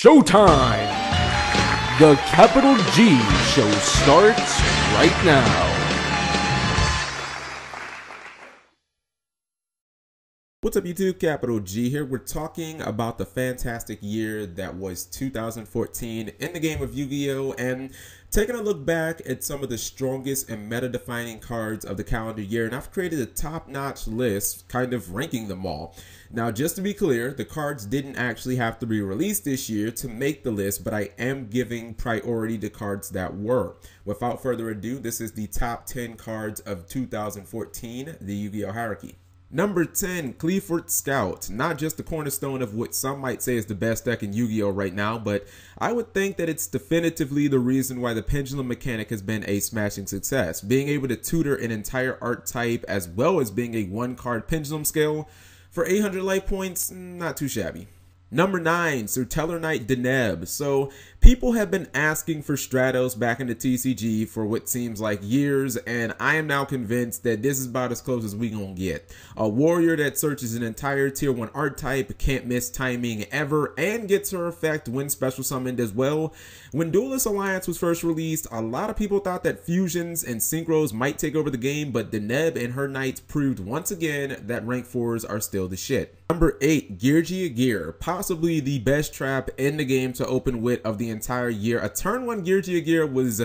Showtime! The Capital G show starts right now. What's up YouTube, Capital G here. We're talking about the fantastic year that was 2014 in the game of Yu-Gi-Oh! And taking a look back at some of the strongest and meta-defining cards of the calendar year. And I've created a top-notch list, kind of ranking them all. Now, just to be clear, the cards didn't actually have to be released this year to make the list, but I am giving priority to cards that were. Without further ado, this is the top 10 cards of 2014, the Yu-Gi-Oh! Hierarchy. Number 10, Qliphort Scout. Not just the cornerstone of what some might say is the best deck in Yu-Gi-Oh! Right now, but I would think that it's definitively the reason why the pendulum mechanic has been a smashing success. Being able to tutor an entire archetype as well as being a one-card pendulum scale for 800 life points, not too shabby. Number 9, Satellarknight Deneb. So people have been asking for Stratos back in the TCG for what seems like years, and I am now convinced that this is about as close as we gonna get. A warrior that searches an entire tier 1 archetype, can't miss timing ever, and gets her effect when special summoned as well. When Duelist Alliance was first released, a lot of people thought that fusions and synchros might take over the game, but Deneb and her knights proved once again that rank 4s are still the shit. Number 8, Geargia Gear. Possibly the best trap in the game to open with of the entire year. A turn 1 Geargia Gear was,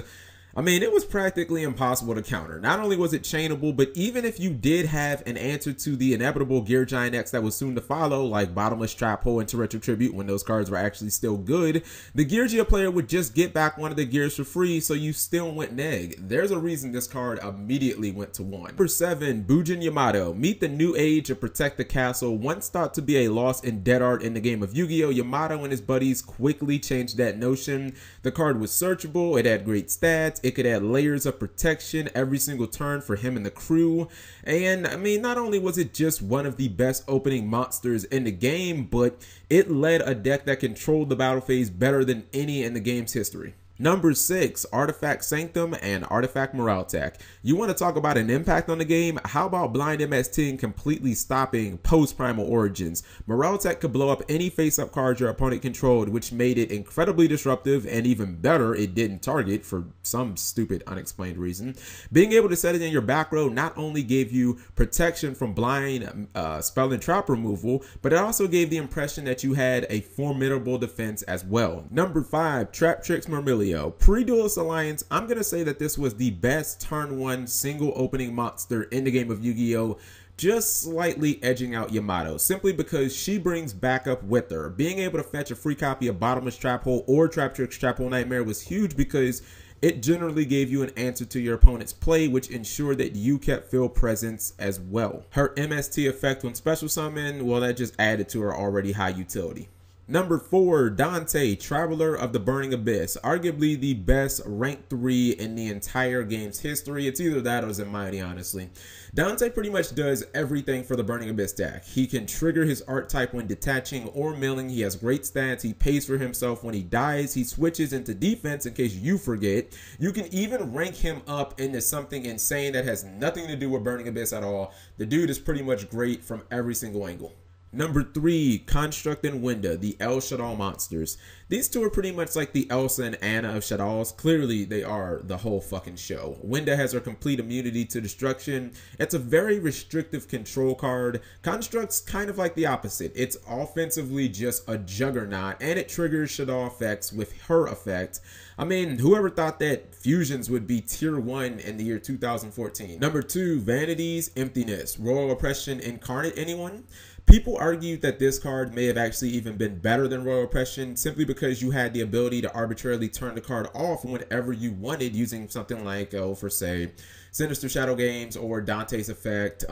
it was practically impossible to counter. Not only was it chainable, but even if you did have an answer to the inevitable Gear Giant X that was soon to follow, like Bottomless Trap Hole into Retro Tribute when those cards were actually still good, the Geargia player would just get back one of the gears for free, so you still went neg. There's a reason this card immediately went to 1. Number 7, Bujin Yamato. Meet the new age of Protect the Castle. Once thought to be a lost and dead art in the game of Yu-Gi-Oh! Yamato and his buddies quickly changed that notion. The card was searchable, it had great stats, it could add layers of protection every single turn for him and the crew. And not only was it just one of the best opening monsters in the game, but it led a deck that controlled the battle phase better than any in the game's history. Number 6, Artifact Sanctum and Artifact Moraltech. You want to talk about an impact on the game? How about Blind MS10 completely stopping post-Primal Origins? Moraltech could blow up any face-up card your opponent controlled, which made it incredibly disruptive, and even better, it didn't target for some stupid unexplained reason. Being able to set it in your back row not only gave you protection from blind spell and trap removal, but it also gave the impression that you had a formidable defense as well. Number 5, Trap Tricks Myrmillion. Pre-Duelist Alliance, I'm going to say that this was the best turn 1 single opening monster in the game of Yu-Gi-Oh! Just slightly edging out Yamato, simply because she brings backup with her. Being able to fetch a free copy of Bottomless Trap Hole or Trap Tricks Trap Hole Nightmare was huge because it generally gave you an answer to your opponent's play, which ensured that you kept field presence as well. Her MST effect when special summoned, well, that just added to her already high utility. Number 4, Dante, Traveler of the Burning Abyss. Arguably the best rank 3 in the entire game's history. It's either that or Zemmighty, honestly. Dante pretty much does everything for the Burning Abyss deck. He can trigger his archetype when detaching or milling. He has great stats. He pays for himself when he dies. He switches into defense in case you forget. You can even rank him up into something insane that has nothing to do with Burning Abyss at all. The dude is pretty much great from every single angle. Number 3, Construct and Winda, the El Shaddoll monsters. These two are pretty much like the Elsa and Anna of Shaddolls. Clearly, they are the whole fucking show. Winda has her complete immunity to destruction. It's a very restrictive control card. Construct's kind of like the opposite. It's offensively just a juggernaut, and it triggers Shaddoll effects with her effect. Whoever thought that fusions would be tier 1 in the year 2014? Number 2, Vanity's Emptiness, Royal Oppression Incarnate. Anyone? People argued that this card may have actually even been better than Royal Oppression simply because you had the ability to arbitrarily turn the card off whenever you wanted using something like, for say, Sinister Shadow Games or Dante's effect.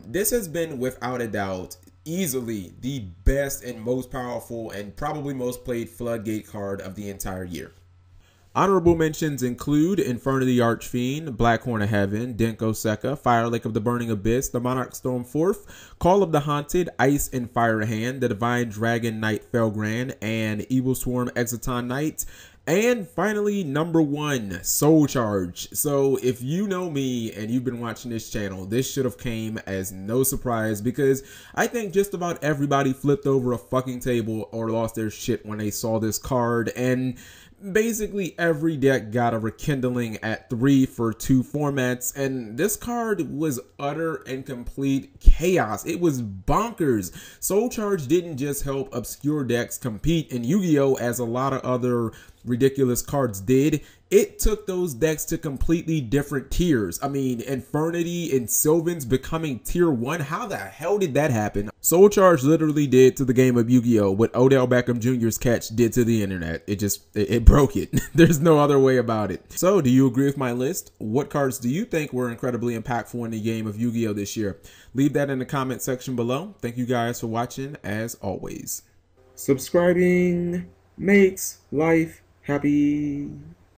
This has been, without a doubt, easily the best and most powerful and probably most played Floodgate card of the entire year. Honorable mentions include Inferno the Archfiend, Blackhorn of Heaven, Denko Sekka, Fire Lake of the Burning Abyss, the Monarch Storm 4th, Call of the Haunted, Ice and Fire Hand, the Divine Dragon Knight Felgran, and Evil Swarm Exoton Knight. And finally, number 1, Soul Charge. So if you know me and you've been watching this channel, this should have came as no surprise, because I think just about everybody flipped over a fucking table or lost their shit when they saw this card. And basically every deck got a rekindling at 3 for 2 formats, and this card was utter and complete chaos. It was bonkers. Soul Charge didn't just help obscure decks compete in Yu-Gi-Oh! As a lot of other ridiculous cards did. It took those decks to completely different tiers. I mean, Infernity and Sylvans becoming tier 1. How the hell did that happen? Soul Charge literally did to the game of Yu-Gi-Oh! What Odell Beckham Jr.'s catch did to the internet. It broke it. There's no other way about it. So, do you agree with my list? What cards do you think were incredibly impactful in the game of Yu-Gi-Oh! This year? Leave that in the comment section below. Thank you guys for watching, as always. Subscribing makes life happy.